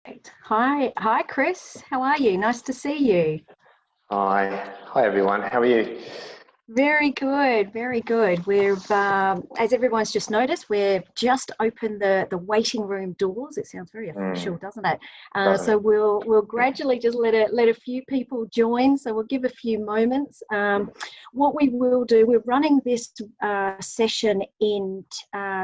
Hi, Chris. How are you? Nice to see you. Hi everyone. How are you? Very good, very good. As everyone's just noticed, we've just opened the waiting room doors. It sounds very official, Mm, doesn't it? doesn't So it? we'll gradually just let a few people join. So we'll give a few moments. What we will do, we're running this session in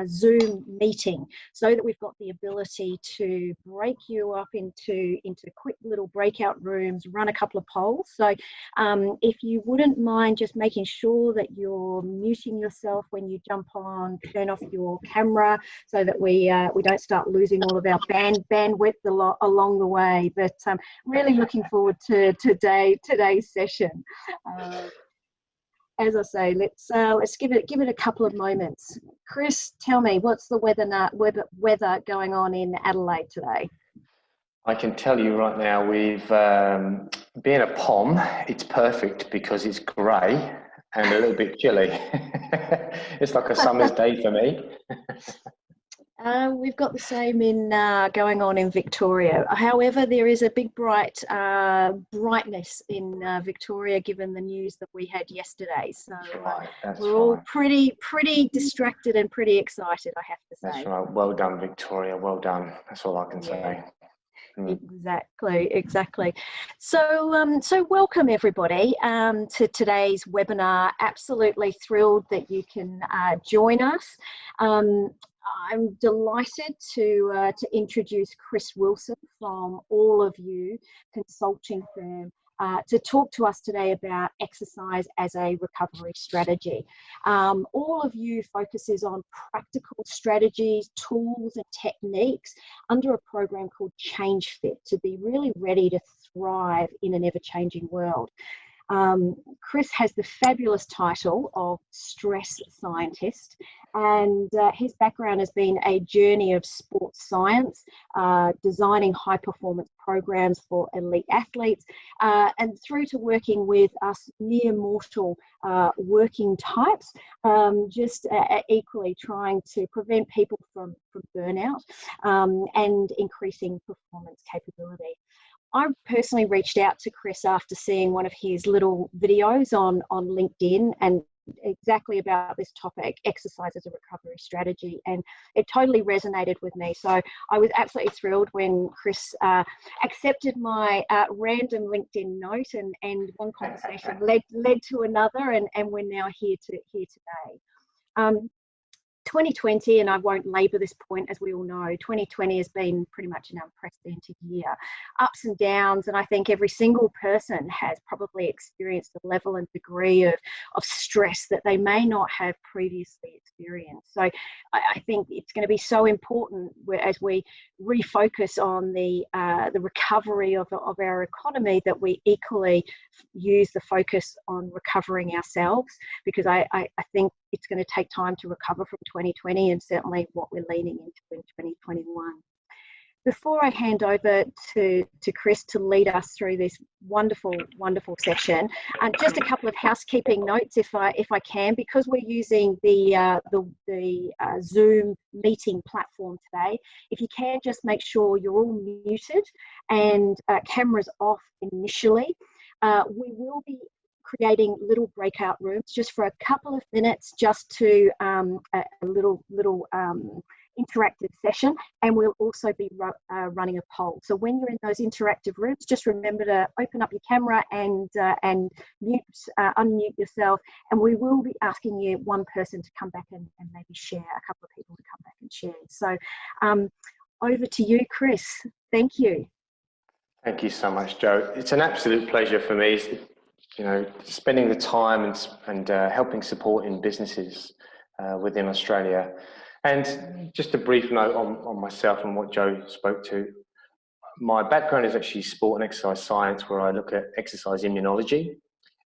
Zoom meeting, so that we've got the ability to break you up into quick little breakout rooms, run a couple of polls. So if you wouldn't mind just making sure that you're muting yourself when you jump on, turn off your camera so that we don't start losing all of our bandwidth along the way. But really looking forward to today's session. Uh, as I say, let's give it a couple of moments. Chris, tell me, what's the weather going on in Adelaide today? I can tell you right now, we've being a POM, it's perfect because it's grey and a little bit chilly. It's like a summer's day for me. We've got the same in going on in Victoria. However, there is a big brightness in Victoria, given the news that we had yesterday. So That's right. That's we're all right. pretty distracted and pretty excited, I have to That's say. right. Well done, Victoria. Well done. That's all I can Yeah. say. Mm. Exactly. So welcome everybody to today's webinar. Absolutely thrilled that you can join us. Um, I'm delighted to introduce Chris Wilson from All of You consulting firm to talk to us today about exercise as a recovery strategy. All of You focuses on practical strategies, tools and techniques under a program called Change Fit to be really ready to thrive in an ever-changing world. Chris has the fabulous title of stress scientist, and his background has been a journey of sports science, designing high performance programs for elite athletes, and through to working with us mere mortal working types, just equally trying to prevent people from burnout and increasing performance capability. I personally reached out to Chris after seeing one of his little videos on LinkedIn and exactly about this topic, exercise as a recovery strategy, and it totally resonated with me. So I was absolutely thrilled when Chris accepted my random LinkedIn note, and one conversation led to another, and we're now here today. Um, 2020, and I won't labour this point, as we all know, 2020 has been pretty much an unprecedented year. Ups and downs, and I think every single person has probably experienced a level and degree of stress that they may not have previously experienced. So I think it's going to be so important as we refocus on the recovery of our economy, that we equally use the focus on recovering ourselves, because I think it's going to take time to recover from 2020, and certainly what we're leaning into in 2021. Before I hand over to Chris to lead us through this wonderful session, just a couple of housekeeping notes, if I can, because we're using the Zoom meeting platform today. If you can, just make sure you're all muted and cameras off initially. We will be creating little breakout rooms just for a couple of minutes, just to a little interactive session, and we'll also be running a poll. So when you're in those interactive rooms, just remember to open up your camera and unmute yourself, and we will be asking you one person to come back and maybe share, a couple of people to come back and share. So over to you, Chris. Thank you. Thank you so much, Joe. It's an absolute pleasure for me, spending the time and helping supporting businesses within Australia. And just a brief note on myself and what Joe spoke to. My background is actually sport and exercise science, where I look at exercise immunology.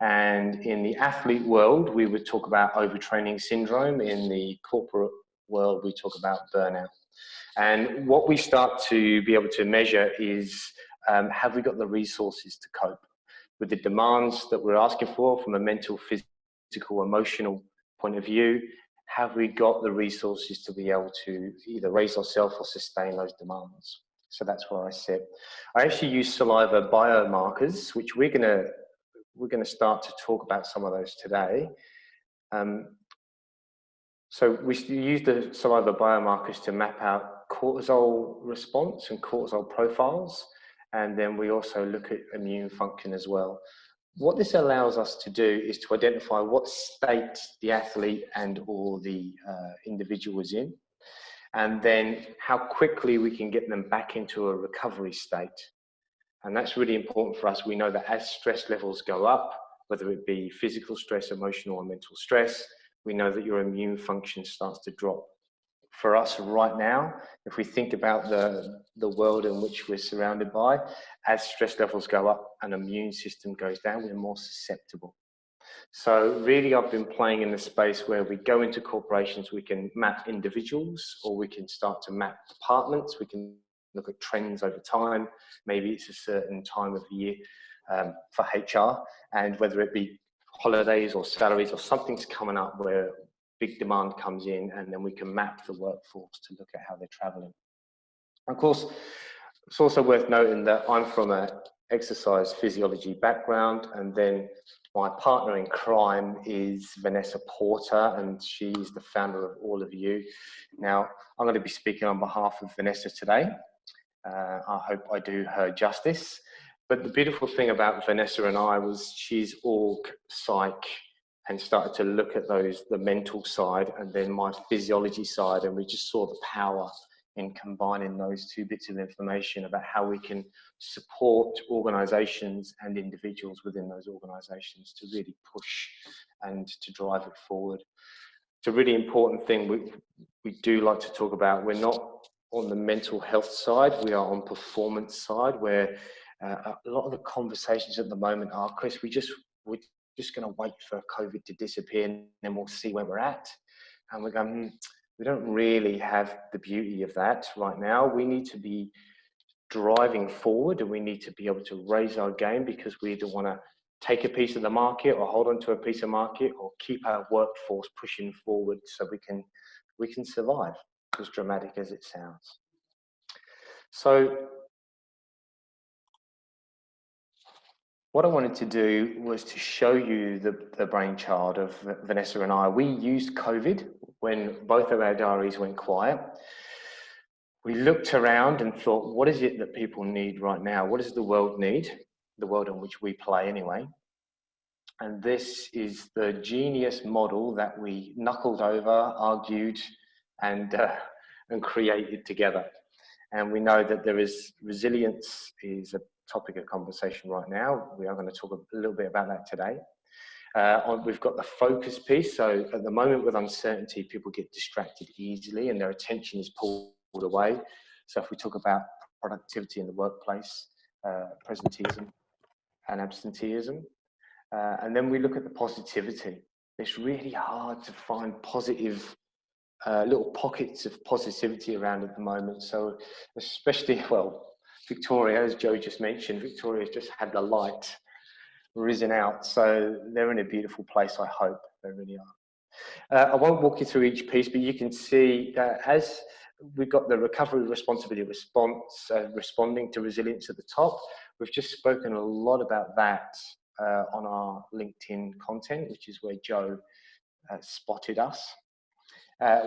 And in the athlete world, we would talk about overtraining syndrome. In the corporate world, we talk about burnout. And what we start to be able to measure is, have we got the resources to cope with the demands that we're asking for from a mental, physical, emotional point of view? Have we got the resources to be able to either raise ourselves or sustain those demands? So that's where I sit. I actually use saliva biomarkers, which we're gonna start to talk about some of those today. So we use the saliva biomarkers to map out cortisol response and cortisol profiles, and then we also look at immune function as well. What this allows us to do is to identify what state the athlete and or the individual is in, and then how quickly we can get them back into a recovery state. And that's really important for us. We know that as stress levels go up, whether it be physical stress, emotional or mental stress, we know that your immune function starts to drop. For us right now, if we think about the world in which we're surrounded by, as stress levels go up and immune system goes down, we're more susceptible. So really, I've been playing in the space where we go into corporations, we can map individuals, or we can start to map departments. We can look at trends over time. Maybe it's a certain time of year for HR, and whether it be holidays or salaries or something's coming up where big demand comes in, and then we can map the workforce to look at how they're traveling. Of course, it's also worth noting that I'm from an exercise physiology background, and then my partner in crime is Vanessa Porter, and she's the founder of All of You. Now, I'm going to be speaking on behalf of Vanessa today. I hope I do her justice. But the beautiful thing about Vanessa and I was she's org, psych, and started to look at the mental side and then my physiology side, and we just saw the power in combining those two bits of information about how we can support organisations and individuals within those organisations to really push and to drive it forward. It's a really important thing we do like to talk about. We're not on the mental health side, we are on performance side, where a lot of the conversations at the moment are, Chris, we're just going to wait for COVID to disappear and then we'll see where we're at. And we're going, we don't really have the beauty of that right now. We need to be driving forward, and we need to be able to raise our game, because we either want to take a piece of the market or hold on to a piece of market, or keep our workforce pushing forward so we can survive, as dramatic as it sounds. So what I wanted to do was to show you the brainchild of Vanessa and I. We used COVID when both of our diaries went quiet. We looked around and thought, what is it that people need right now? What does the world need? The world in which we play anyway. And this is the genius model that we knuckled over, argued, and created together. And we know that there is resilience is a topic of conversation right now. We are going to talk a little bit about that today. We've got the focus piece. So at the moment with uncertainty, people get distracted easily and their attention is pulled away. So if we talk about productivity in the workplace, presenteeism and absenteeism, and then we look at the positivity. It's really hard to find positive little pockets of positivity around at the moment. So especially, well, Victoria, as Joe just mentioned, Victoria's just had the light risen out. So they're in a beautiful place, I hope. They really are. I won't walk you through each piece, but you can see as we've got the recovery responsibility response, responding to resilience at the top. We've just spoken a lot about that on our LinkedIn content, which is where Joe spotted us.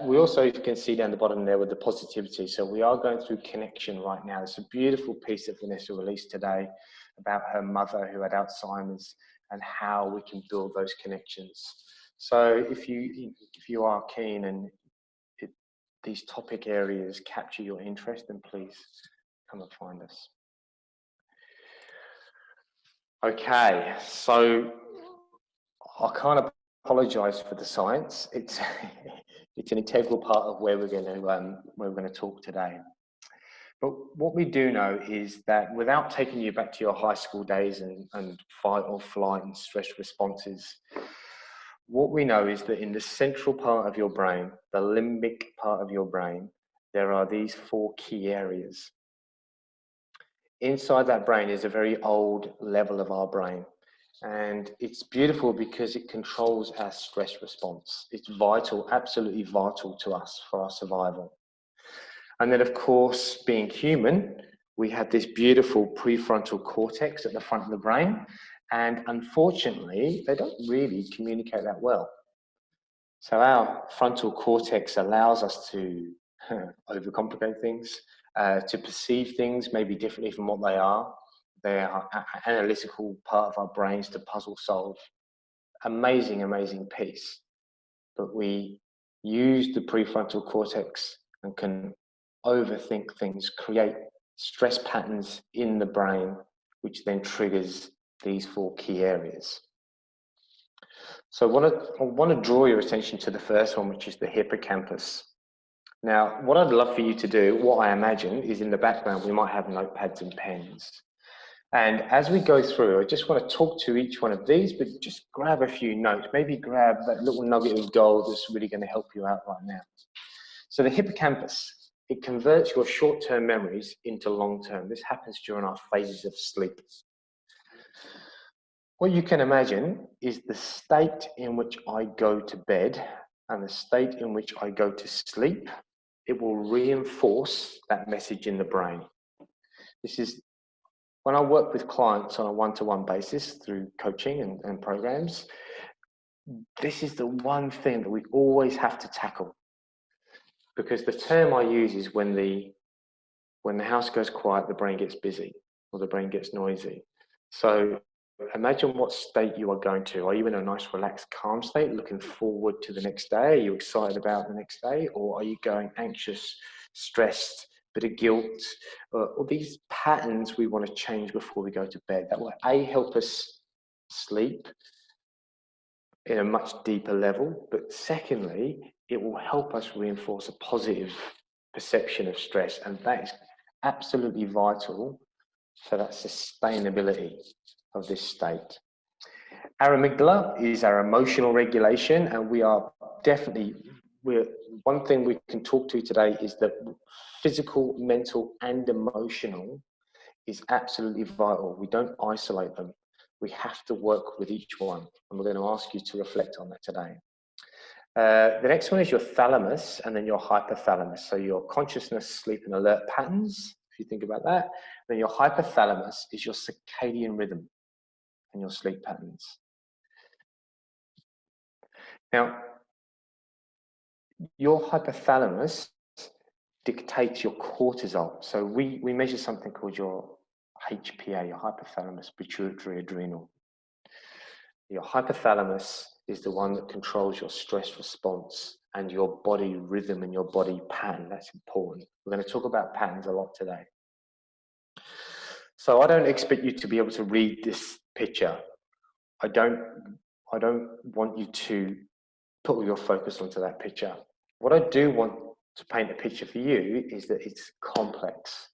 We also can see down the bottom there with the positivity. So we are going through connection right now. It's a beautiful piece that Vanessa released today about her mother who had Alzheimer's and how we can build those connections. So if you are keen and these topic areas capture your interest, then please come and find us. Okay, so I can't apologise for the science. It's an integral part of where we're going to talk today. But what we do know is that without taking you back to your high school days and fight or flight and stress responses, what we know is that in the central part of your brain, the limbic part of your brain, there are these 4 key areas. Inside that brain is a very old level of our brain. And it's beautiful because it controls our stress response. It's vital, absolutely vital to us for our survival. And then, of course, being human, we have this beautiful prefrontal cortex at the front of the brain. And unfortunately, they don't really communicate that well. So our frontal cortex allows us to overcomplicate things, to perceive things maybe differently from what they are. They are an analytical part of our brains to puzzle solve. Amazing, amazing piece. But we use the prefrontal cortex and can overthink things, create stress patterns in the brain, which then triggers these 4 key areas. So I want to draw your attention to the first one, which is the hippocampus. Now, what I'd love for you to do, what I imagine, is in the background, we might have notepads and pens. And as we go through, I just want to talk to each one of these, but just grab a few notes. Maybe grab that little nugget of gold that's really going to help you out right now. So the hippocampus, it converts your short-term memories into long-term. This happens during our phases of sleep. What you can imagine is the state in which I go to bed and the state in which I go to sleep. It will reinforce that message in the brain. This is when I work with clients on a one-to-one basis through coaching and programs. This is the one thing that we always have to tackle, because the term I use is when the house goes quiet, the brain gets busy, or the brain gets noisy. So imagine what state you are going to. Are you in a nice, relaxed, calm state, looking forward to the next day? Are you excited about the next day? Or are you going anxious, stressed, bit of guilt? All these patterns we want to change before we go to bed. That will, A, help us sleep in a much deeper level, but secondly, it will help us reinforce a positive perception of stress, and that is absolutely vital for that sustainability of this state. Our amygdala is our emotional regulation, and one thing we can talk to today is that physical, mental, and emotional is absolutely vital. We don't isolate them. We have to work with each one, and we're going to ask you to reflect on that today. The next one is your thalamus and then your hypothalamus. So your consciousness, sleep, and alert patterns, if you think about that. Then your hypothalamus is your circadian rhythm and your sleep patterns. Now, your hypothalamus dictates your cortisol. So we measure something called your HPA, your hypothalamus pituitary adrenal. Your hypothalamus is the one that controls your stress response and your body rhythm and your body pattern. That's important. We're going to talk about patterns a lot today. So I don't expect you to be able to read this picture. I don't want you to put all your focus onto that picture. What I do want to paint a picture for you is that it's complex,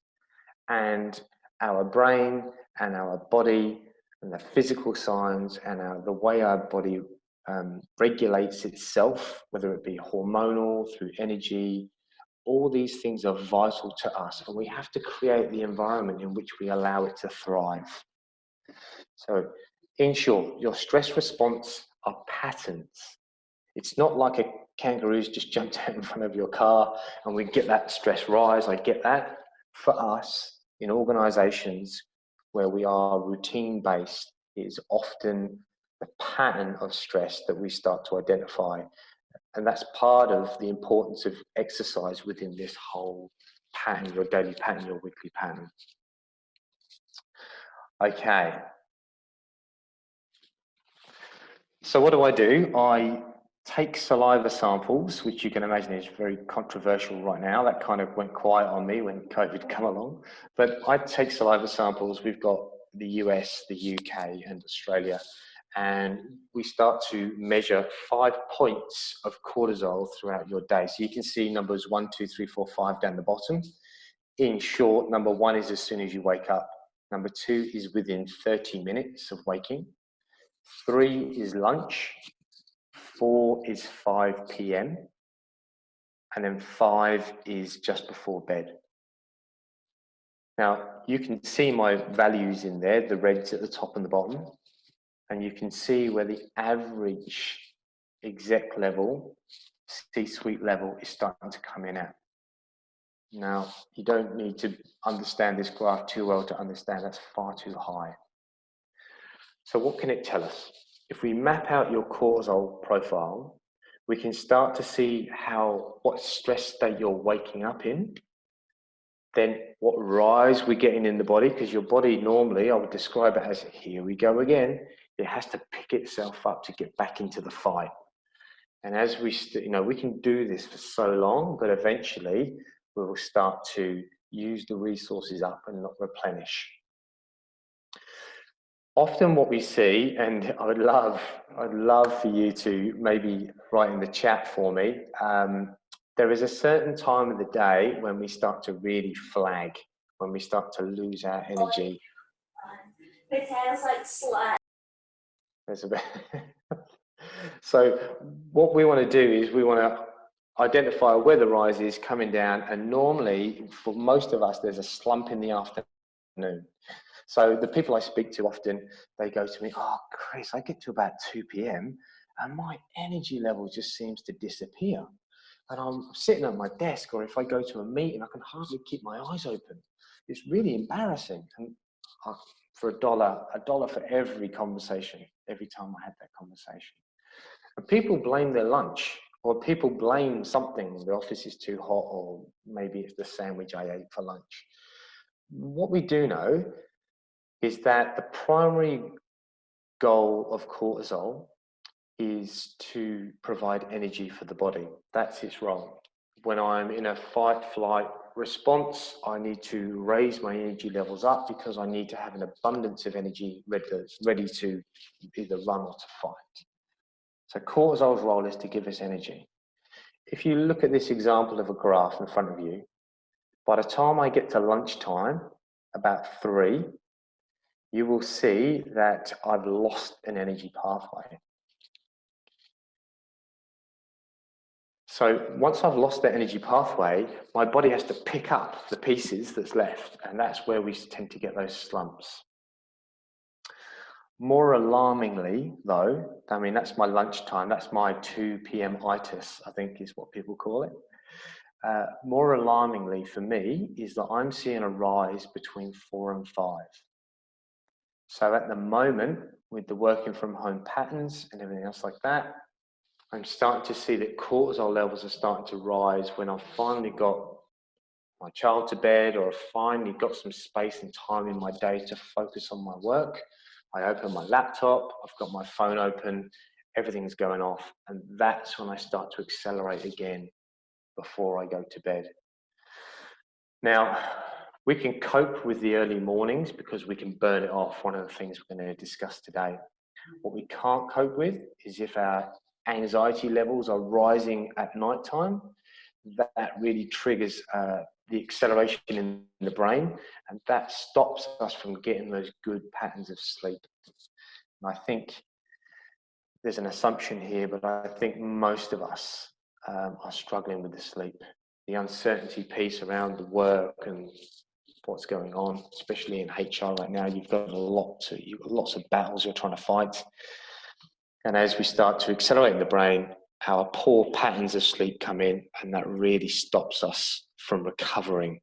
and our brain and our body and the physical signs and the way our body regulates itself, whether it be hormonal, through energy, all these things are vital to us, and we have to create the environment in which we allow it to thrive. So in short, your stress response are patterns. It's not like a kangaroo's just jumped out in front of your car and we get that stress rise. I get that. For us, in organizations where we are routine based, it is often the pattern of stress that we start to identify. And that's part of the importance of exercise within this whole pattern, your daily pattern, your weekly pattern. Okay. So what do? I take saliva samples, which you can imagine is very controversial right now. That kind of went quiet on me when COVID came along. But I take saliva samples. We've got the US, the UK, and Australia. And we start to measure 5 points of cortisol throughout your day. So you can see numbers 1, 2, 3, 4, 5 down the bottom. In short, number 1 is as soon as you wake up. Number 2 is within 30 minutes of waking. 3 is lunch. 4 is 5 p.m. and then 5 is just before bed. Now, you can see my values in there, the reds at the top and the bottom, and you can see where the average exec level, C-suite level is starting to come in at. Now, you don't need to understand this graph too well to understand that's far too high. So what can it tell us? If we map out your cortisol profile, we can start to see what stress state you're waking up in, then what rise we're getting in the body, because your body normally, I would describe it as, here we go again, it has to pick itself up to get back into the fight. And as we can do this for so long, but eventually we will start to use the resources up and not replenish. Often what we see, and I'd love for you to maybe write in the chat for me, there is a certain time of the day when we start to really flag, when we start to lose our energy. It has like slide. There's a bit. So what we want to do is we want to identify where the rise is coming down, and normally for most of us there's a slump in the afternoon. So the people I speak to often, they go to me, oh Chris, I get to about 2 p.m. and my energy level just seems to disappear. And I'm sitting at my desk, or if I go to a meeting, I can hardly keep my eyes open. It's really embarrassing. And for a dollar for every conversation, every time I had that conversation. And people blame their lunch, or people blame something. The office is too hot, or maybe it's the sandwich I ate for lunch. What we do know is that the primary goal of cortisol is to provide energy for the body. That's its role. When I'm in a fight-flight response, I need to raise my energy levels up because I need to have an abundance of energy ready to either run or to fight. So cortisol's role is to give us energy. If you look at this example of a graph in front of you, by the time I get to lunchtime, about 3, you will see that I've lost an energy pathway. So once I've lost that energy pathway, my body has to pick up the pieces that's left, and that's where we tend to get those slumps. More alarmingly, though, I mean, that's my lunchtime, that's my 2 p.m. itis, I think is what people call it. More alarmingly for me is that I'm seeing a rise between 4 and 5. So at the moment, with the working from home patterns and everything else like that, I'm starting to see that cortisol levels are starting to rise when I've finally got my child to bed, or I've finally got some space and time in my day to focus on my work. I open my laptop, I've got my phone open, everything's going off, and that's when I start to accelerate again before I go to bed. Now, we can cope with the early mornings because we can burn it off, one of the things we're going to discuss today. What we can't cope with is if our anxiety levels are rising at nighttime. That really triggers the acceleration in the brain, and that stops us from getting those good patterns of sleep. And I think there's an assumption here, but I think most of us are struggling with the sleep. The uncertainty piece around the work and what's going on, especially in HR right now, you've got lots of battles you're trying to fight. And as we start to accelerate in the brain, our poor patterns of sleep come in, and that really stops us from recovering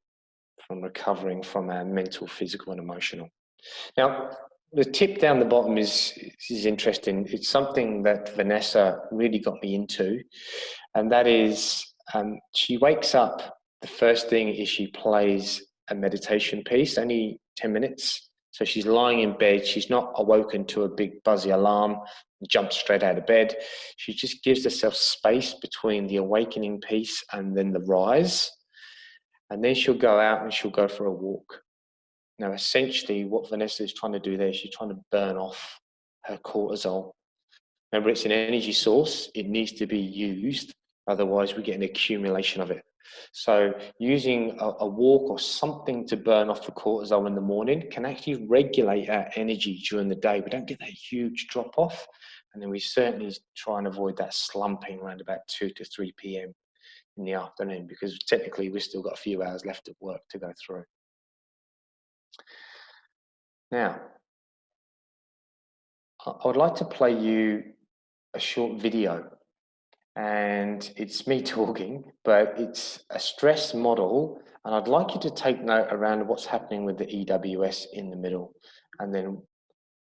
from our mental, physical, and emotional. Now, the tip down the bottom is interesting. It's something that Vanessa really got me into, and that is she wakes up, the first thing is she plays a meditation piece, only 10 minutes. So she's lying in bed, she's not awoken to a big buzzy alarm, jumps straight out of bed. She just gives herself space between the awakening piece and then the rise. And then she'll go out and she'll go for a walk. Now, essentially what Vanessa is trying to do there, she's trying to burn off her cortisol. Remember, it's an energy source, it needs to be used, otherwise we get an accumulation of it. So using a walk or something to burn off the cortisol in the morning can actually regulate our energy during the day. We don't get that huge drop off, and then we certainly try and avoid that slumping around about 2 to 3 p.m. in the afternoon, because technically we've still got a few hours left of work to go through. Now, I would like to play you a short video, and it's me talking, but it's a stress model And I'd like you to take note around what's happening with the EWS in the middle. And then,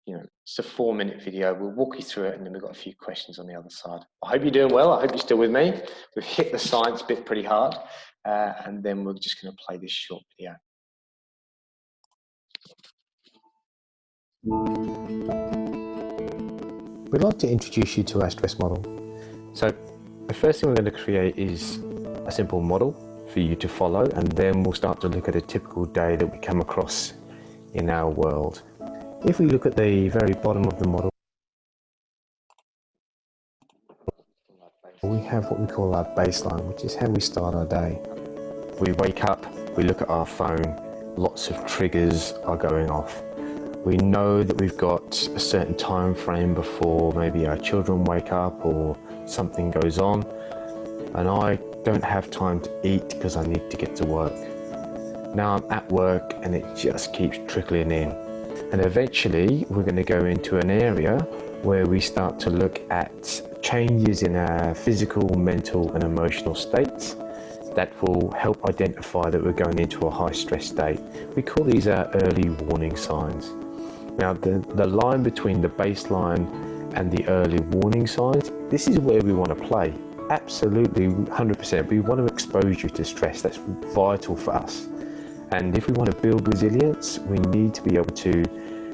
you know, it's a 4-minute video. We'll walk you through it, and then we've got a few questions on the other side. I hope you're doing well. I hope you're still with me. We've hit the science bit pretty hard. And then we're just going to play this short video. We'd like to introduce you to our stress model. So the first thing we're going to create is a simple model for you to follow, and then we'll start to look at a typical day that we come across in our world. If we look at the very bottom of the model, we have what we call our baseline, which is how we start our day. We wake up, we look at our phone, lots of triggers are going off. We know that we've got a certain time frame before maybe our children wake up or something goes on, and I don't have time to eat because I need to get to work. Now I'm at work and it just keeps trickling in. And eventually we're going to go into an area where we start to look at changes in our physical, mental and emotional states that will help identify that we're going into a high stress state. We call these our early warning signs. Now the line between the baseline and the early warning signs, this is where we want to play. Absolutely, 100%. We want to expose you to stress. That's vital for us. And if we want to build resilience, we need to be able to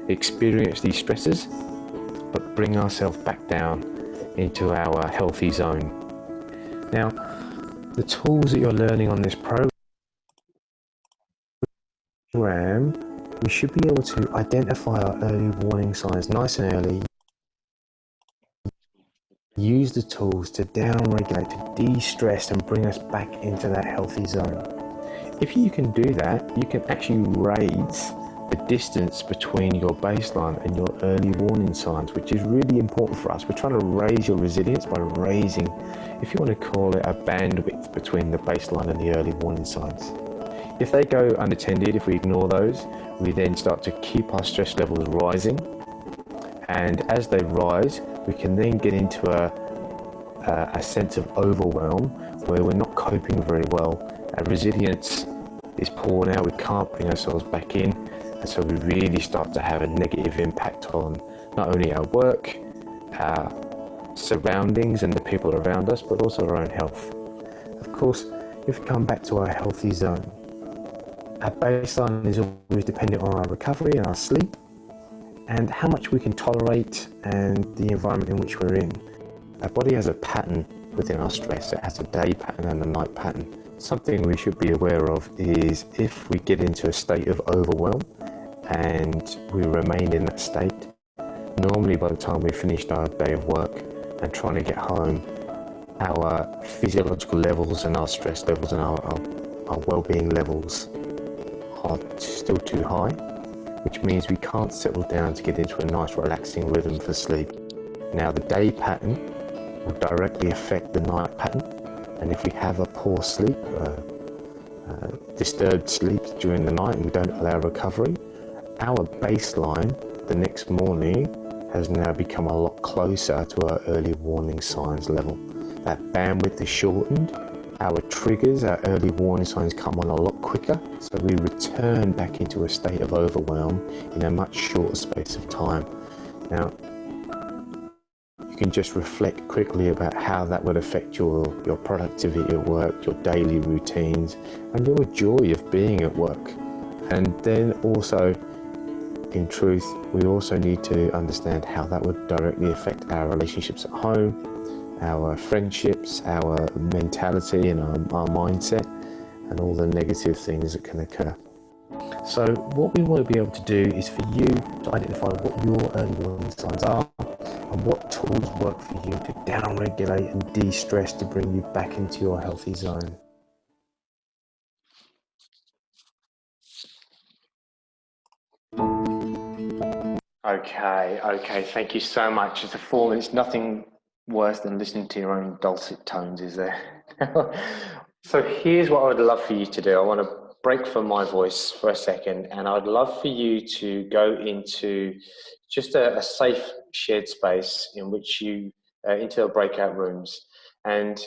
experience these stresses, but bring ourselves back down into our healthy zone. Now, the tools that you're learning on this program, we should be able to identify our early warning signs nice and early. Use the tools to down-regulate, to de-stress and bring us back into that healthy zone. If you can do that, you can actually raise the distance between your baseline and your early warning signs, which is really important for us. We're trying to raise your resilience by raising, if you want to call it, a bandwidth between the baseline and the early warning signs. If they go unattended, if we ignore those, we then start to keep our stress levels rising. And as they rise, we can then get into a sense of overwhelm where we're not coping very well. Our resilience is poor now, we can't bring ourselves back in, and so we really start to have a negative impact on not only our work, our surroundings and the people around us, but also our own health. Of course, if we come back to our healthy zone, our baseline is always dependent on our recovery and our sleep, and how much we can tolerate and the environment in which we're in. Our body has a pattern within our stress. It has a day pattern and a night pattern. Something we should be aware of is if we get into a state of overwhelm and we remain in that state, normally by the time we've finished our day of work and trying to get home, our physiological levels and our stress levels and our well-being levels are still too high, which means we can't settle down to get into a nice relaxing rhythm for sleep. Now the day pattern will directly affect the night pattern, and if we have a poor sleep, disturbed sleep during the night and we don't allow recovery, our baseline the next morning has now become a lot closer to our early warning signs level. That bandwidth is shortened, our triggers, our early warning signs come on a lot quicker, so we return back into a state of overwhelm in a much shorter space of time. Now, you can just reflect quickly about how that would affect your productivity at work, your daily routines, and your joy of being at work. And then also, in truth, we also need to understand how that would directly affect our relationships at home, our friendships, our mentality and our mindset, and all the negative things that can occur. So what we want to be able to do is for you to identify what your early warning signs are and what tools work for you to down-regulate and de-stress to bring you back into your healthy zone. Okay, thank you so much. It's a 4 minutes, nothing worse than listening to your own dulcet tones, is there? So here's what I would love for you to do. I want to break from my voice for a second, and I'd love for you to go into just a safe shared space in which you, into the breakout rooms. And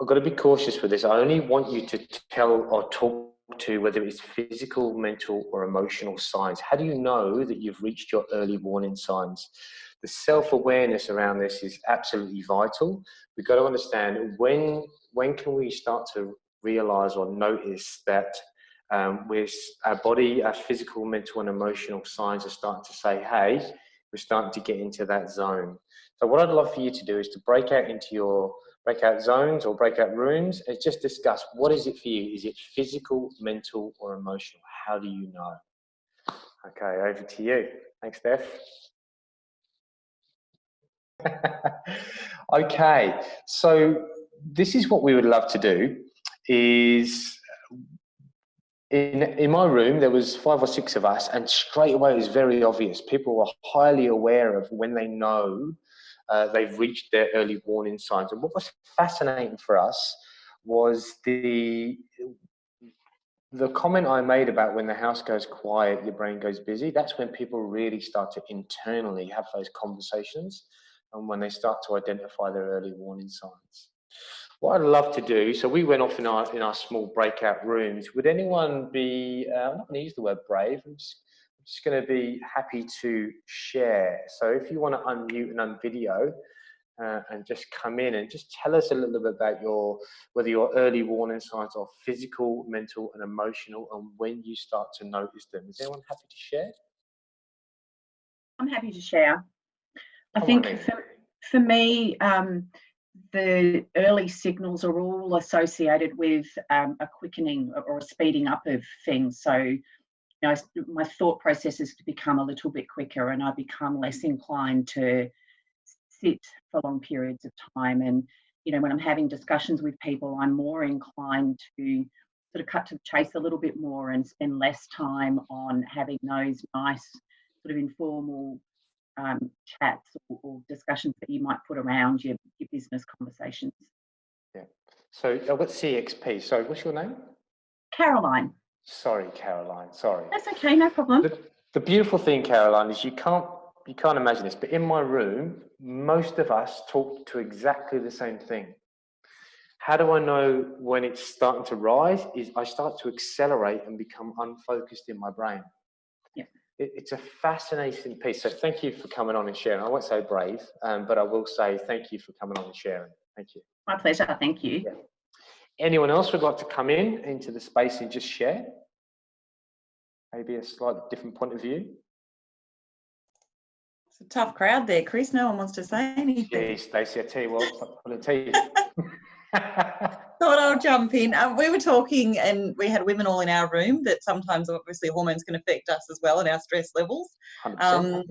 I've got to be cautious with this. I only want you to tell or talk to whether it's physical, mental, or emotional signs. How do you know that you've reached your early warning signs? The self-awareness around this is absolutely vital. We've got to understand when can we start to realize or notice that with our body, our physical, mental, and emotional signs are starting to say, hey, we're starting to get into that zone. So what I'd love for you to do is to break out into your breakout zones or breakout rooms and just discuss, what is it for you? Is it physical, mental, or emotional? How do you know? Okay, over to you. Thanks, Steph. Okay, so this is what we would love to do is in my room, there was 5 or 6 of us, and straight away it was very obvious. People were highly aware of when they know they've reached their early warning signs. And what was fascinating for us was the comment I made about when the house goes quiet, your brain goes busy. That's when people really start to internally have those conversations, and when they start to identify their early warning signs. What I'd love to do, so we went off in our small breakout rooms. Would anyone be, I'm not going to use the word brave, I'm just going to be happy to share. So if you want to unmute and unvideo and just come in and just tell us a little bit about whether your early warning signs are physical, mental, and emotional, and when you start to notice them. Is anyone happy to share? I'm happy to share. I think for me, the early signals are all associated with a quickening or a speeding up of things. So, you know, my thought processes become a little bit quicker, and I become less inclined to sit for long periods of time. And, you know, when I'm having discussions with people, I'm more inclined to sort of cut to the chase a little bit more and spend less time on having those nice sort of informal chats or discussions that you might put around your business conversations. Yeah. So I've got CXP. So what's your name? Caroline. Sorry, Caroline. Sorry. That's okay, no problem. The beautiful thing, Caroline, is you can't imagine this, but in my room, most of us talk to exactly the same thing. How do I know when it's starting to rise? Is I start to accelerate and become unfocused in my brain. Yeah. It's a fascinating piece. So thank you for coming on and sharing. I won't say brave, but I will say thank you for coming on and sharing. Thank you. My pleasure, thank you. Yeah. Anyone else would like to come into the space and just share? Maybe a slightly different point of view? It's a tough crowd there, Chris. No one wants to say anything. Gee, Stacey, I tell you what, I'll tell you. Thought I'll jump in. We were talking, and we had women all in our room, that sometimes obviously hormones can affect us as well and our stress levels. 100%.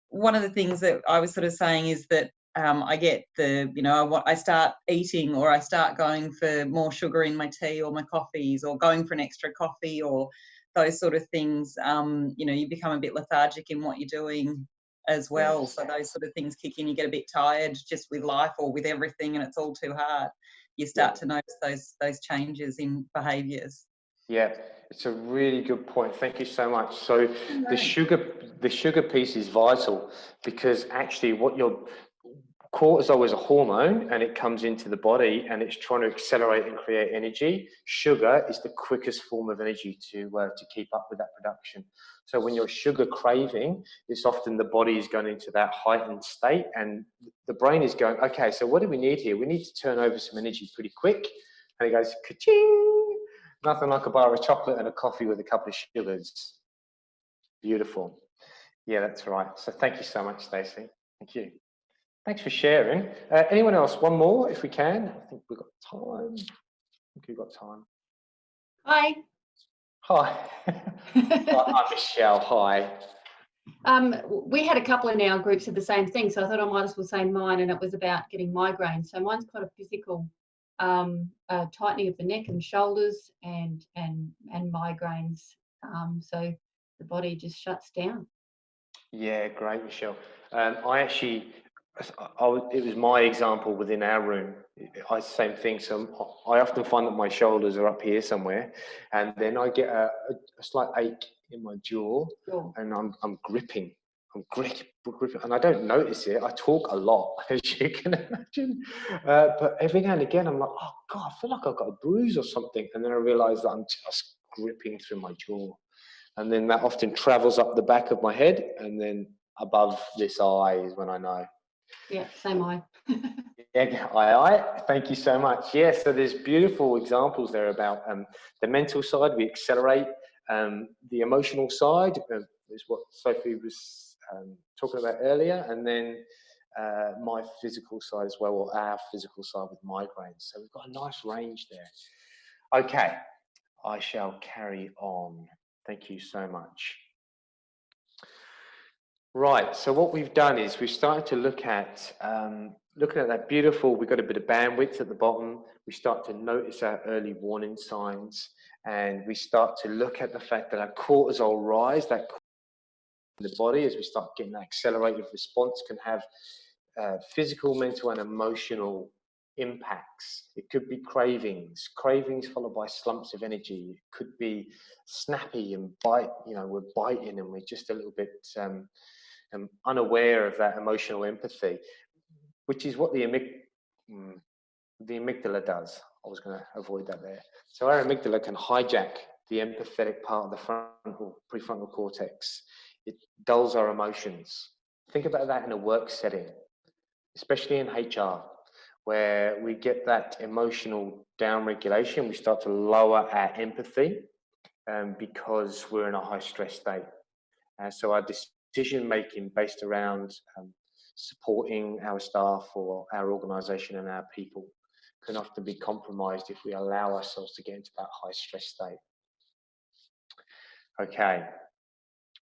One of the things that I was sort of saying is that I get I start eating, or I start going for more sugar in my tea or my coffees, or going for an extra coffee, or those sort of things. You become a bit lethargic in what you're doing as well. Yes. So those sort of things kick in. You get a bit tired just with life or with everything, and it's all too hard. You start to notice those changes in behaviours. Yeah, it's a really good point. Thank you so much. So the sugar piece is vital, because actually cortisol is a hormone, and it comes into the body and it's trying to accelerate and create energy. Sugar is the quickest form of energy to keep up with that production. So when you're sugar craving, it's often the body is going into that heightened state, and the brain is going, okay, so what do we need here? We need to turn over some energy pretty quick. And it goes, ka-ching! Nothing like a bar of chocolate and a coffee with a couple of sugars. Beautiful. Yeah, that's right. So thank you so much, Stacey. Thank you. Thanks for sharing. Anyone else? One more, if we can. I think we've got time. I think we've got time. Hi. Hi. Hi, Michelle. Hi. We had a couple in our groups of the same thing, so I thought I might as well say mine, and it was about getting migraines. So mine's quite a physical tightening of the neck and shoulders, and migraines. So the body just shuts down. Yeah, great, Michelle. It was my example within our room. Same thing. So I often find that my shoulders are up here somewhere, and then I get a slight ache in my jaw, and I'm gripping. I'm gripping, and I don't notice it. I talk a lot, as you can imagine. But every now and again, I'm like, oh God, I feel like I've got a bruise or something. And then I realize that I'm just gripping through my jaw. And then that often travels up the back of my head, and then above this eye is when I know. Yeah, same eye. Yeah, aye. Thank you so much. Yeah, so there's beautiful examples there about the mental side. We accelerate. The emotional side is what Sophie was talking about earlier, and then my physical side as well, or our physical side with migraines. So we've got a nice range there. Okay, I shall carry on. Thank you so much. Right, so what we've done is we've started to look at looking at that beautiful, we've got a bit of bandwidth at the bottom. We start to notice our early warning signs, and we start to look at the fact that our cortisol rise, that in the body, as we start getting that accelerated response, can have physical, mental, and emotional impacts. It could be cravings followed by slumps of energy. It could be snappy and bite, we're biting and we're just a little bit unaware of that emotional empathy, which is what the amygdala does. I was going to avoid that there. So our amygdala can hijack the empathetic part of the prefrontal cortex. It dulls our emotions. Think about that in a work setting, especially in HR, where we get that emotional downregulation. We start to lower our empathy because we're in a high stress state. So our decision making based around supporting our staff or our organisation and our people can often be compromised if we allow ourselves to get into that high stress state. Okay.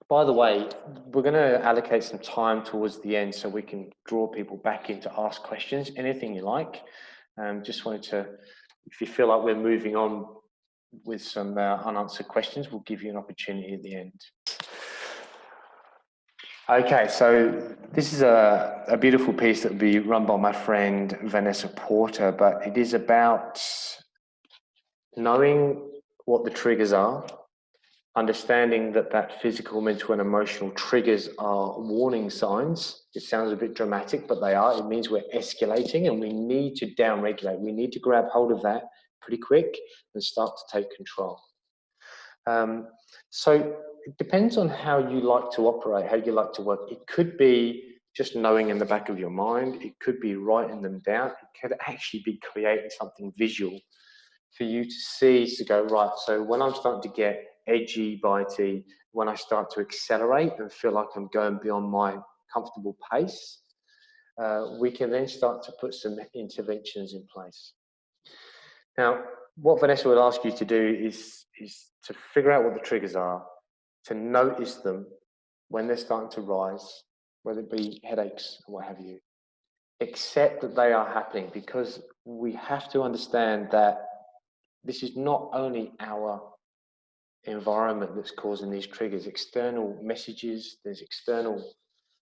By the way, we're going to allocate some time towards the end so we can draw people back in to ask questions, anything you like. Just wanted to, if you feel like we're moving on with some unanswered questions, we'll give you an opportunity at the end. Okay, so this is a beautiful piece that will be run by my friend Vanessa Porter, but it is about knowing what the triggers are, understanding that physical, mental, and emotional triggers are warning signs. It sounds a bit dramatic, but they are. It means we're escalating and we need to downregulate. We need to grab hold of that pretty quick and start to take control. So it depends on how you like to operate, how you like to work. It could be just knowing in the back of your mind. It could be writing them down. It could actually be creating something visual for you to see, to go, right, so when I'm starting to get edgy, bitey, when I start to accelerate and feel like I'm going beyond my comfortable pace, we can then start to put some interventions in place. Now, what Vanessa would ask you to do is to figure out what the triggers are, to notice them when they're starting to rise, whether it be headaches or what have you. Accept that they are happening, because we have to understand that this is not only our environment that's causing these triggers, external messages, there's external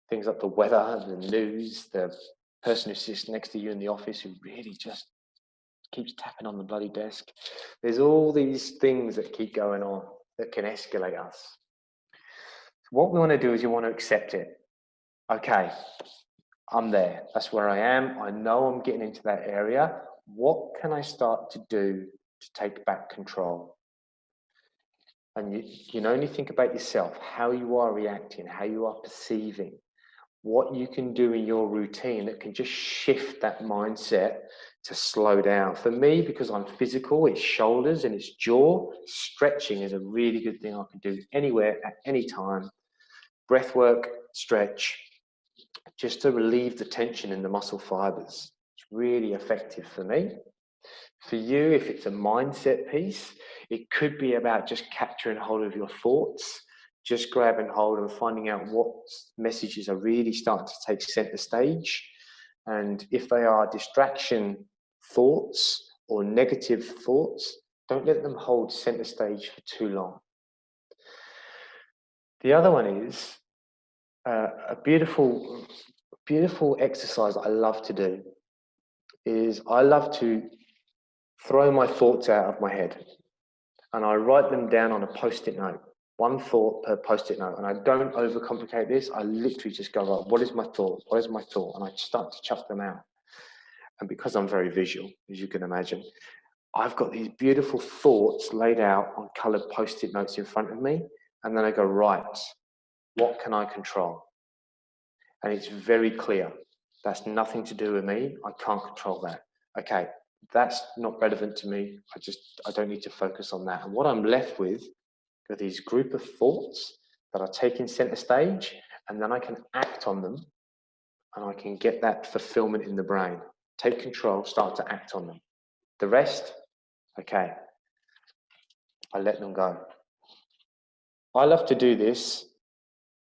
things like the weather, the news, the person who sits next to you in the office who really just keeps tapping on the bloody desk. There's all these things that keep going on that can escalate us. What we want to do is you want to accept it. Okay, I'm there. That's where I am. I know I'm getting into that area. What can I start to do to take back control? And you can only think about yourself, how you are reacting, how you are perceiving, what you can do in your routine that can just shift that mindset to slow down. For me, because I'm physical, it's shoulders and it's jaw. Stretching is a really good thing I can do anywhere at any time. Breath work, stretch, just to relieve the tension in the muscle fibers. It's really effective for me. For you, if it's a mindset piece, it could be about just capturing hold of your thoughts, just grabbing hold and finding out what messages are really starting to take center stage. And if they are distraction thoughts or negative thoughts, don't let them hold center stage for too long. The other one is a beautiful exercise I love to do is I love to throw my thoughts out of my head and I write them down on a post-it note. One thought per post-it note. And I don't overcomplicate this. I literally just go, right, what is my thought? What is my thought? And I start to chuck them out. And because I'm very visual, as you can imagine, I've got these beautiful thoughts laid out on coloured post-it notes in front of me. And then I go, right, what can I control? And it's very clear. That's nothing to do with me. I can't control that. Okay, that's not relevant to me. I don't need to focus on that. And what I'm left with are these group of thoughts that are taking center stage, and then I can act on them, and I can get that fulfillment in the brain. Take control, start to act on them. The rest, okay, I let them go. I love to do this.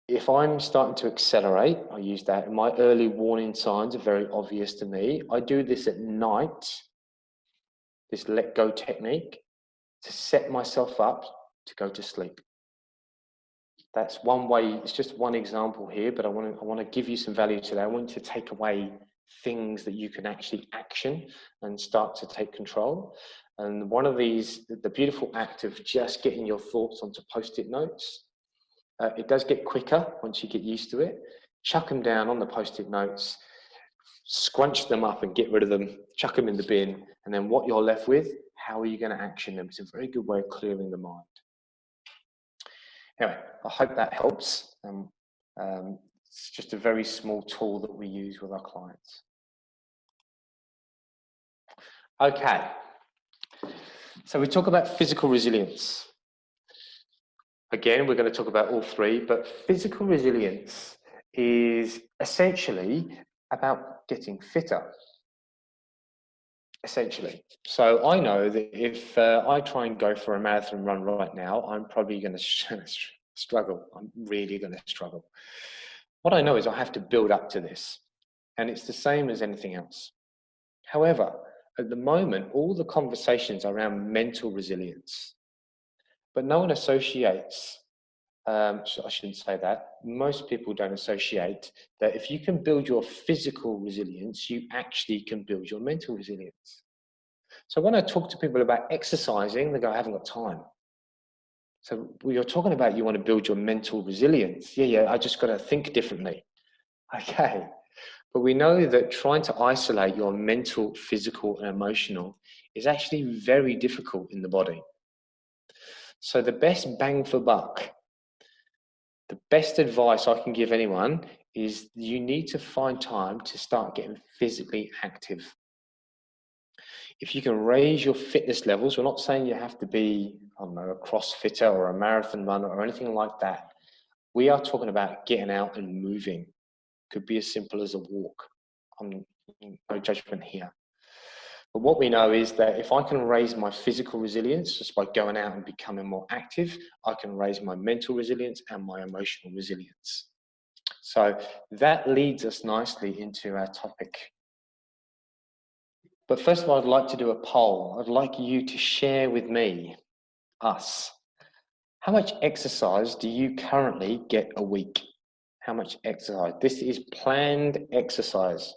If I'm starting to accelerate, I use that, and my early warning signs are very obvious to me. I do this at night, this let go technique, to set myself up to go to sleep. That's one way. It's just one example here, but I want to give you some value today. I want you to take away things that you can actually action and start to take control. And one of these, the beautiful act of just getting your thoughts onto post-it notes, it does get quicker once you get used to it. Chuck them down on the post-it notes, scrunch them up and get rid of them, chuck them in the bin, and then what you're left with, how are you going to action them? It's a very good way of clearing the mind. Anyway, I hope that helps. It's just a very small tool that we use with our clients. Okay, so we talk about physical resilience. Again, we're going to talk about all three, but physical resilience is essentially about getting fitter. Essentially. So I know that if I try and go for a marathon run right now, I'm probably going to struggle. I'm really going to struggle. What I know is I have to build up to this, and it's the same as anything else. However, at the moment, all the conversations are around mental resilience, but no one associates, so I shouldn't say that, most people don't associate that if you can build your physical resilience, you actually can build your mental resilience. So when I talk to people about exercising, they go, I haven't got time. So you're talking about you want to build your mental resilience. Yeah, I just got to think differently. Okay. But we know that trying to isolate your mental, physical, and emotional is actually very difficult in the body. So the best bang for buck, the best advice I can give anyone is you need to find time to start getting physically active. If you can raise your fitness levels, we're not saying you have to be, I don't know, a CrossFitter or a marathon runner or anything like that. We are talking about getting out and moving. Could be as simple as a walk. No judgment here. But what we know is that if I can raise my physical resilience just by going out and becoming more active, I can raise my mental resilience and my emotional resilience. So that leads us nicely into our topic. But first of all, I'd like to do a poll. I'd like you to share with me, us, how much exercise do you currently get a week? How much exercise? This is planned exercise.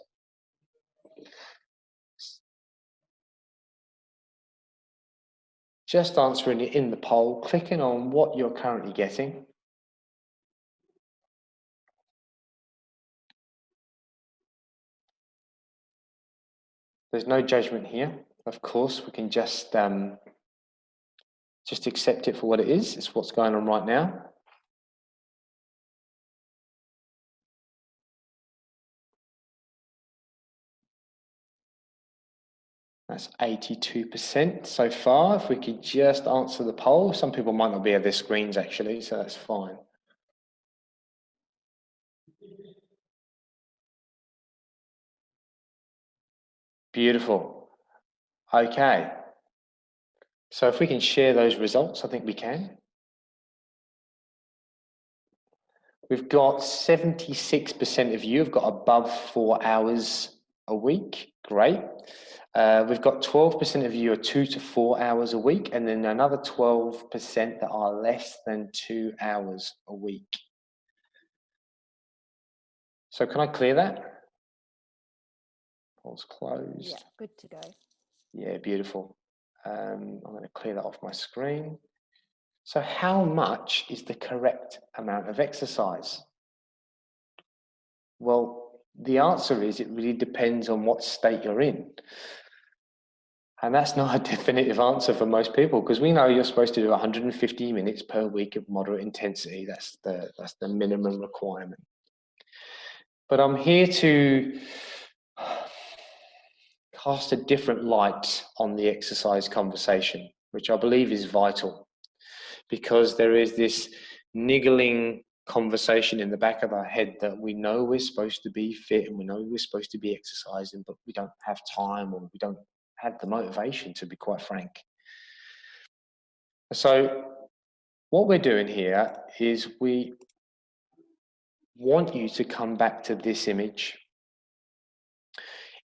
Just answering it in the poll, clicking on what you're currently getting. There's no judgment here. Of course, we can just accept it for what it is. It's what's going on right now. That's 82% so far. If we could just answer the poll. Some people might not be at their screens actually, so that's fine. Beautiful. Okay. So if we can share those results, I think we can. We've got 76% of you have got above 4 hours a week. Great. We've got 12% of you are 2 to 4 hours a week, and then another 12% that are less than 2 hours a week. So can I clear that? Poll's closed. Yeah, good to go. Yeah, beautiful. I'm going to clear that off my screen. So how much is the correct amount of exercise? Well, the answer is it really depends on what state you're in. And that's not a definitive answer for most people, because we know you're supposed to do 150 minutes per week of moderate intensity. That's the minimum requirement. But I'm here to cast a different light on the exercise conversation, which I believe is vital, because there is this niggling conversation in the back of our head that we know we're supposed to be fit and we know we're supposed to be exercising, but we don't have time, or we don't have the motivation, to be quite frank. So what we're doing here is we want you to come back to this image.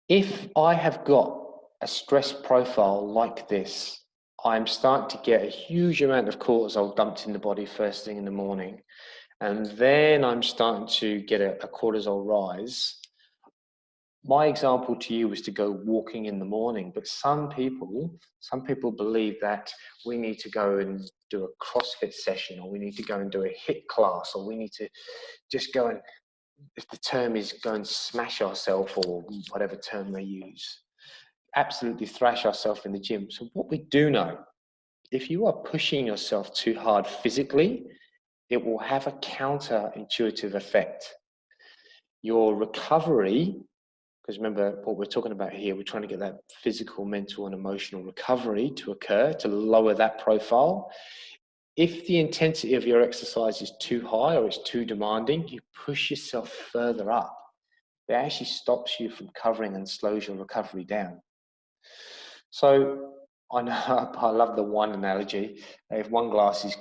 If I have got a stress profile like this, I'm starting to get a huge amount of cortisol dumped in the body first thing in the morning, and then I'm starting to get a cortisol rise. My example to you was to go walking in the morning, but some people believe that we need to go and do a CrossFit session, or we need to go and do a HIIT class, or we need to just go and, if the term is go and smash ourselves, or whatever term they use, absolutely thrash ourselves in the gym. So what we do know, if you are pushing yourself too hard physically, it will have a counterintuitive effect. Your recovery, because remember what we're talking about here, we're trying to get that physical, mental, and emotional recovery to occur, to lower that profile. If the intensity of your exercise is too high or it's too demanding, you push yourself further up. It actually stops you from covering and slows your recovery down. So I know I love the wine analogy. If one glass is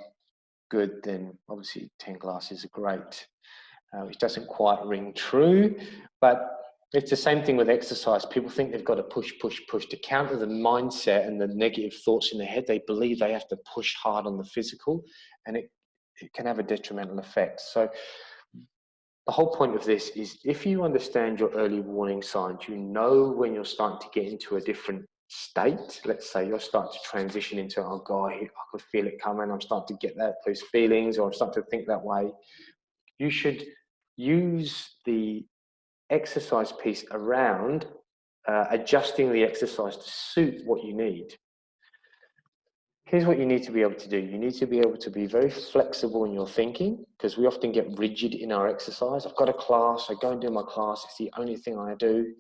good, then obviously 10 glasses are great. Which doesn't quite ring true, but it's the same thing with exercise. People think they've got to push to counter the mindset and the negative thoughts in their head. They believe they have to push hard on the physical, and it can have a detrimental effect. So the whole point of this is, if you understand your early warning signs, you know when you're starting to get into a different state. Let's say you're starting to transition into, oh God, I could feel it coming, I'm starting to get those feelings, or I'm starting to think that way. You should use the exercise piece around adjusting the exercise to suit what you need. Here's what you need to be able to do. You need to be able to be very flexible in your thinking, because we often get rigid in our exercise. I've got a class, I go and do my class, it's the only thing I do.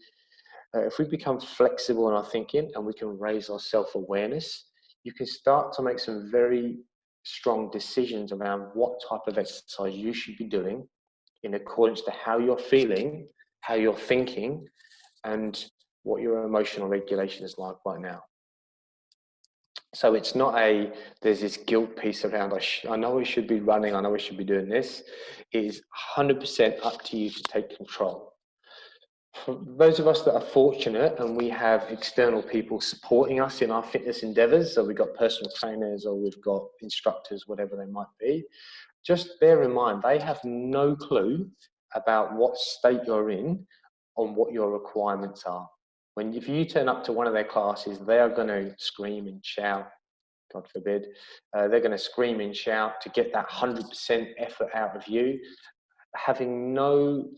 If we become flexible in our thinking and we can raise our self-awareness, you can start to make some very strong decisions around what type of exercise you should be doing in accordance to how you're feeling, how you're thinking, and what your emotional regulation is like right now. So it's not there's this guilt piece around, I know I should be running, I know I should be doing this. It is 100% up to you to take control. For those of us that are fortunate and we have external people supporting us in our fitness endeavors, so we've got personal trainers or we've got instructors, whatever they might be, just bear in mind, they have no clue about what state you're in on what your requirements are. If you turn up to one of their classes, they are going to scream and shout, God forbid, they're going to scream and shout to get that 100% effort out of you, having no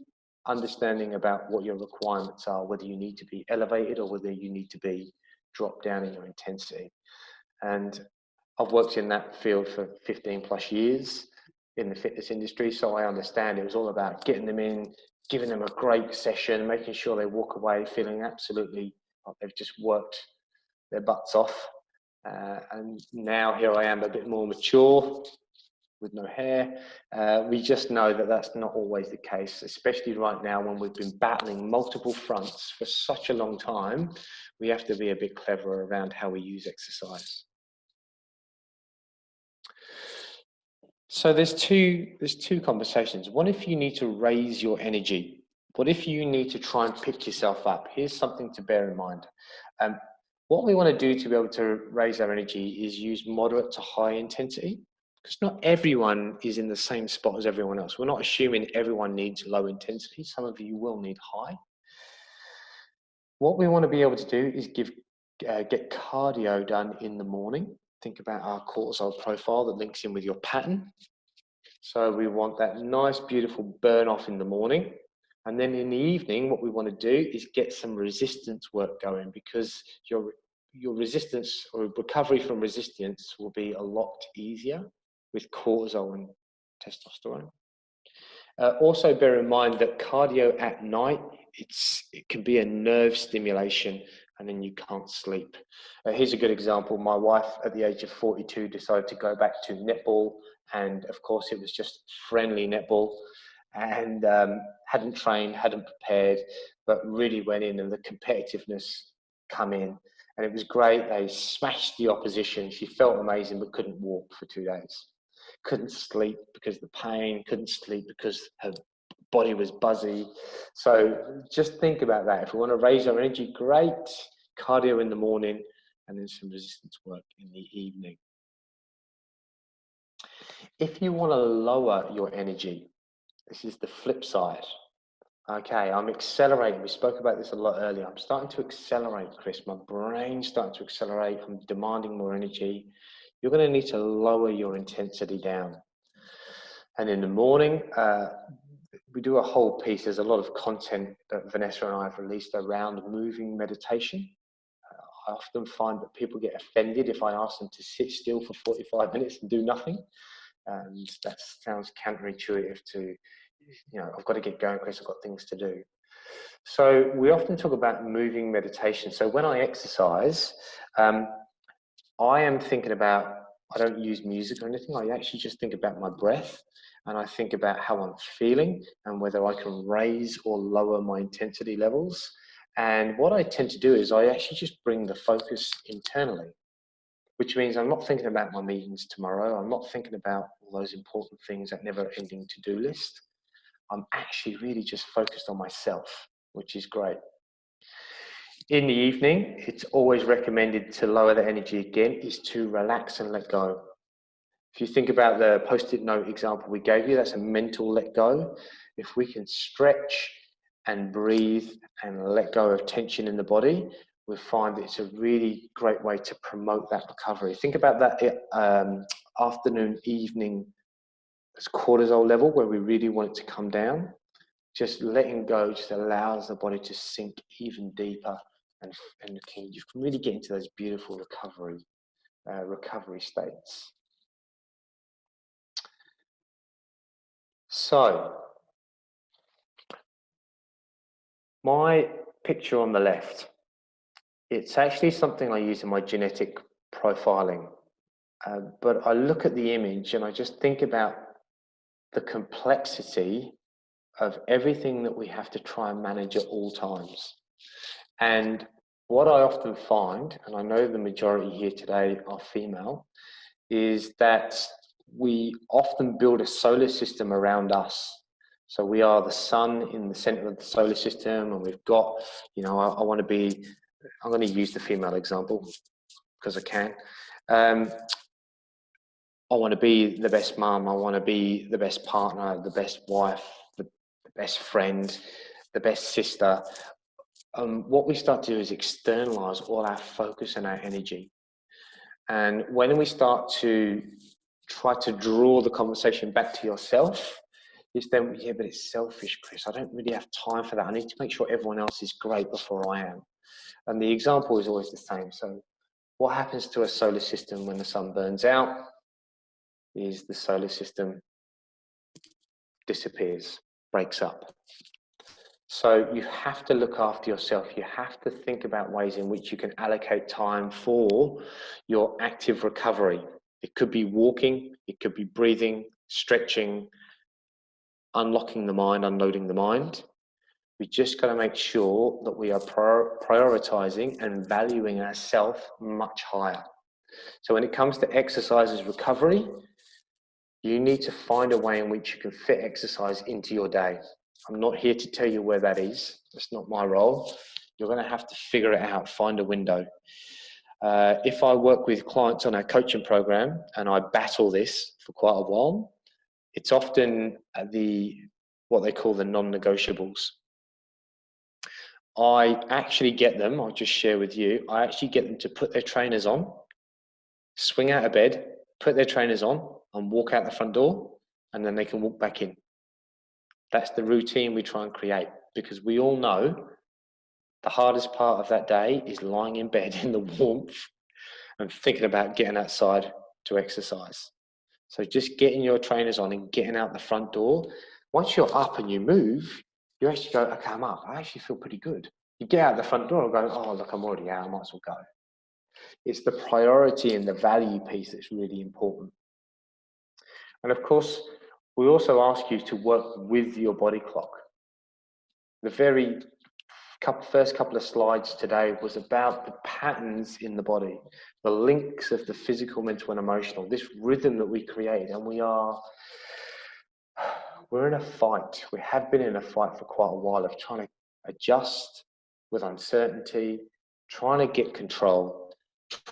understanding about what your requirements are, whether you need to be elevated or whether you need to be dropped down in your intensity. And I've worked in that field for 15 plus years in the fitness industry, so I understand it was all about getting them in, giving them a great session, making sure they walk away feeling absolutely like they've just worked their butts off. And now here I am, a bit more mature with no hair. We just know that that's not always the case, especially right now when we've been battling multiple fronts for such a long time. We have to be a bit clever around how we use exercise. So there's two conversations. One, if you need to raise your energy. What if you need to try and pick yourself up? Here's something to bear in mind. What we want to do to be able to raise our energy is use moderate to high intensity, because not everyone is in the same spot as everyone else. We're not assuming everyone needs low intensity. Some of you will need high. What we want to be able to do is get cardio done in the morning. think about our cortisol profile that links in with your pattern. So we want that nice, beautiful burn off in the morning. And then in the evening, what we want to do is get some resistance work going, because your resistance or recovery from resistance will be a lot easier with cortisol and testosterone. Also bear in mind that cardio at night, it can be a nerve stimulation, and then you can't sleep. Here's a good example. My wife at the age of 42 decided to go back to netball, and of course it was just friendly netball, and hadn't trained, hadn't prepared, but really went in, and the competitiveness come in, and it was great. They smashed the opposition. She felt amazing, but couldn't walk for 2 days. Couldn't sleep because of the pain, couldn't sleep because her body was buzzy. So just think about that. If we want to raise our energy, great. Cardio in the morning and then some resistance work in the evening. If you want to lower your energy, this is the flip side. Okay, I'm accelerating. We spoke about this a lot earlier. I'm starting to accelerate, Chris. My brain's starting to accelerate. I'm demanding more energy. You're going to need to lower your intensity down. And in the morning, we do a whole piece. There's a lot of content that Vanessa and I have released around moving meditation. I often find that people get offended if I ask them to sit still for 45 minutes and do nothing. And that sounds counterintuitive to, I've got to get going, Chris, I've got things to do. So we often talk about moving meditation. So when I exercise, I am thinking about, I don't use music or anything. I actually just think about my breath, and I think about how I'm feeling and whether I can raise or lower my intensity levels. And what I tend to do is I actually just bring the focus internally, which means I'm not thinking about my meetings tomorrow. I'm not thinking about all those important things, that never-ending to-do list. I'm actually really just focused on myself, which is great. In the evening, it's always recommended to lower the energy again, is to relax and let go. If you think about the post-it note example we gave you, that's a mental let go. If we can stretch and breathe and let go of tension in the body, we find that it's a really great way to promote that recovery. Think about that afternoon, evening cortisol level where we really want it to come down. Just letting go just allows the body to sink even deeper, and you can really get into those beautiful recovery states. So, my picture on the left, it's actually something I use in my genetic profiling. But I look at the image and I just think about the complexity of everything that we have to try and manage at all times. And what I often find, and I know the majority here today are female, is that we often build a solar system around us. So we are the sun in the center of the solar system, and we've got, I'm going to use the female example because I can. I want to be the best mum, I want to be the best partner, the best wife, the best friend, the best sister. What we start to do is externalize all our focus and our energy. And when we start to try to draw the conversation back to yourself, it's then, yeah, but it's selfish, Chris. I don't really have time for that. I need to make sure everyone else is great before I am. And the example is always the same. So what happens to a solar system when the sun burns out is the solar system disappears, breaks up. So you have to look after yourself. You have to think about ways in which you can allocate time for your active recovery. It could be walking, it could be breathing, stretching, unlocking the mind, unloading the mind. We just got to make sure that we are prioritizing and valuing ourselves much higher. So when it comes to exercise recovery, you need to find a way in which you can fit exercise into your day. I'm not here to tell you where that is. That's not my role. You're going to have to figure it out, find a window. If I work with clients on our coaching program and I battle this for quite a while, it's often what they call the non-negotiables. I actually get them, I'll just share with you, I actually get them to put their trainers on swing out of bed, put their trainers on and walk out the front door, and then they can walk back in. That's the routine we try and create, because we all know the hardest part of that day is lying in bed in the warmth and thinking about getting outside to exercise. So just getting your trainers on and getting out the front door. Once you're up and you move, you actually go, okay, I'm up. I actually feel pretty good. You get out the front door and go, oh, look, I'm already out. I might as well go. It's the priority and the value piece that's really important. And of course, we also ask you to work with your body clock. The very first couple of slides today was about the patterns in the body, the links of the physical, mental and emotional, this rhythm that we create. And we're in a fight. We have been in a fight for quite a while of trying to adjust with uncertainty, trying to get control,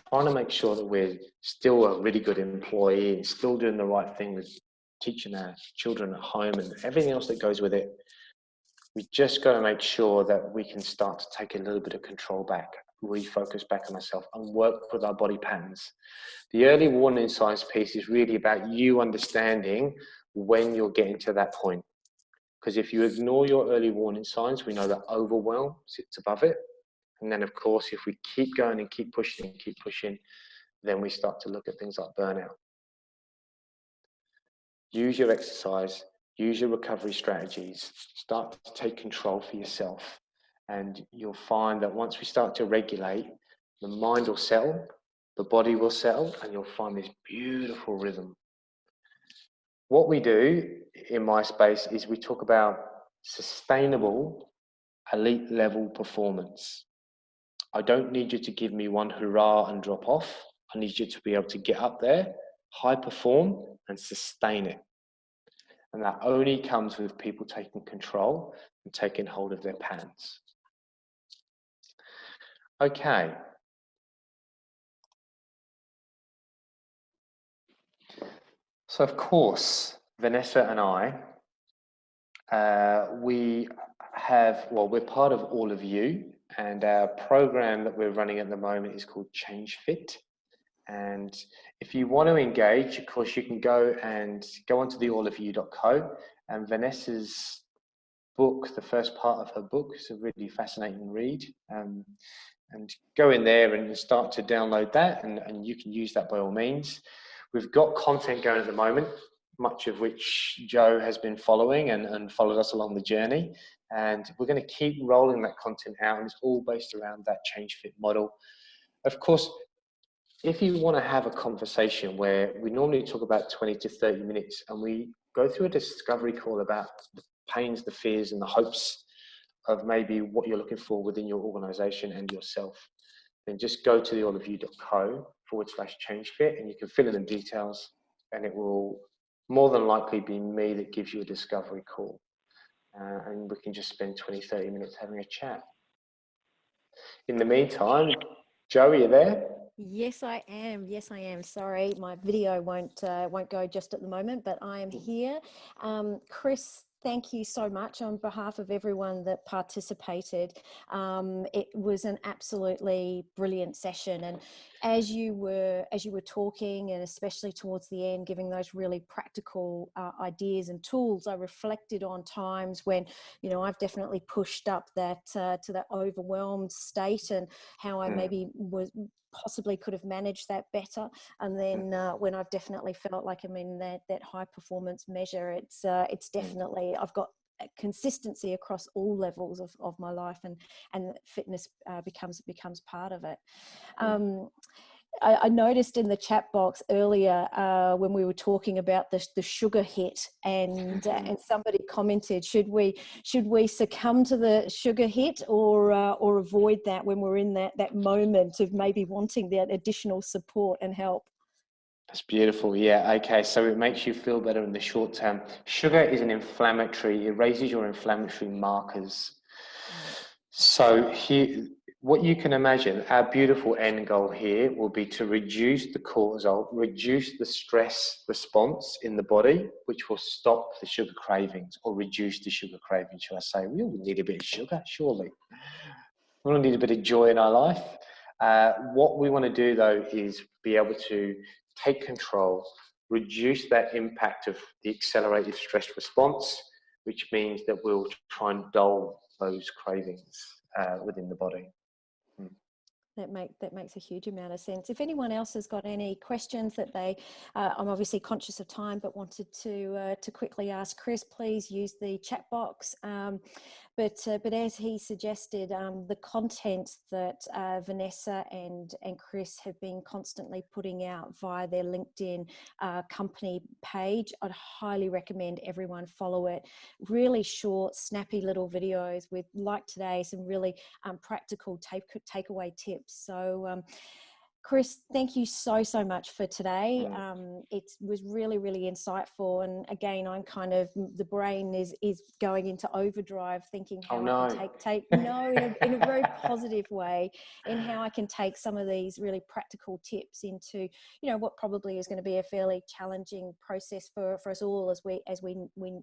trying to make sure that we're still a really good employee and still doing the right thing with teaching our children at home and everything else that goes with it. We just got to make sure that we can start to take a little bit of control back, refocus back on ourselves and work with our body patterns. The early warning signs piece is really about you understanding when you're getting to that point. Because if you ignore your early warning signs, we know that overwhelm sits above it. And then of course, if we keep going and keep pushing, then we start to look at things like burnout. Use your exercise, use your recovery strategies, start to take control for yourself. And you'll find that once we start to regulate, the mind will settle, the body will settle, and you'll find this beautiful rhythm. What we do in my space is we talk about sustainable, elite level performance. I don't need you to give me one hurrah and drop off. I need you to be able to get up there, high perform, and sustain it. And that only comes with people taking control and taking hold of their patterns. Okay. So of course, Vanessa and I, we're part of All of You, and our program that we're running at the moment is called Change Fit. And if you want to engage, of course, you can go onto the allofyou.co, and Vanessa's book, the first part of her book, is a really fascinating read. And go in there and start to download that, and you can use that by all means. We've got content going at the moment, much of which Joe has been following and followed us along the journey. And we're going to keep rolling that content out, and it's all based around that Change Fit model. Of course, if you want to have a conversation where we normally talk about 20 to 30 minutes and we go through a discovery call about the pains, the fears and the hopes of maybe what you're looking for within your organization and yourself, then just go to the allofyou.co/changefit and you can fill in the details, and it will more than likely be me that gives you a discovery call. And we can just spend 20, 30 minutes having a chat. In the meantime, Joe, are you there? Yes, I am. Yes, I am. Sorry, my video won't go just at the moment, but I am here. Chris, thank you so much on behalf of everyone that participated. It was an absolutely brilliant session, and as you were talking, and especially towards the end, giving those really practical ideas and tools, I reflected on times when, you know, I've definitely pushed up that to that overwhelmed state, and how I maybe possibly could have managed that better. And then when I've definitely felt like I'm in that high performance measure, it's definitely, I've got consistency across all levels of my life, and fitness becomes part of it. I noticed in the chat box earlier when we were talking about the sugar hit, and somebody commented, should we succumb to the sugar hit or avoid that when we're in that moment of maybe wanting that additional support and help? That's beautiful. Yeah. Okay. So it makes you feel better in the short term. Sugar is an inflammatory. It raises your inflammatory markers. So here, what you can imagine, our beautiful end goal here will be to reduce the cortisol, reduce the stress response in the body, which will stop the sugar cravings, or reduce the sugar cravings, shall I say. We all need a bit of sugar, surely. We all need a bit of joy in our life. What we want to do though is be able to take control, reduce that impact of the accelerated stress response, which means that we'll try and dull those cravings within the body. That makes a huge amount of sense. If anyone else has got any questions that they, I'm obviously conscious of time, but wanted to quickly ask Chris, please use the chat box. But as he suggested, the content that Vanessa and Chris have been constantly putting out via their LinkedIn company page, I'd highly recommend everyone follow it. Really short, snappy little videos with, like today, some really practical takeaway tips. So Chris, thank you so much for today. It was really, really insightful. And again, I'm kind of, the brain is going into overdrive, thinking how I can take in a very positive way, in how I can take some of these really practical tips into, you know, what probably is going to be a fairly challenging process for us all as we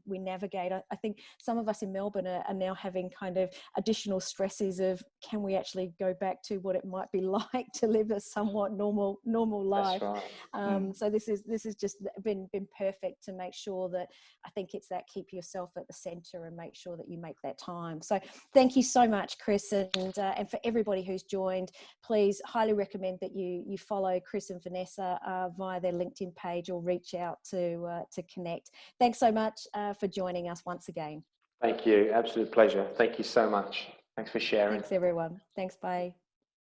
navigate. I think some of us in Melbourne are now having kind of additional stresses of, can we actually go back to what it might be like to live a somewhat normal life. That's right. So this is just been perfect to make sure that, I think it's that, keep yourself at the center and make sure that you make that time. So thank you so much, Chris, and for everybody who's joined, please highly recommend that you follow Chris and Vanessa via their LinkedIn page, or reach out to connect. Thanks so much for joining us once again. Thank you. Absolute pleasure. Thank you so much. Thanks for sharing. Thanks everyone. Thanks. Bye.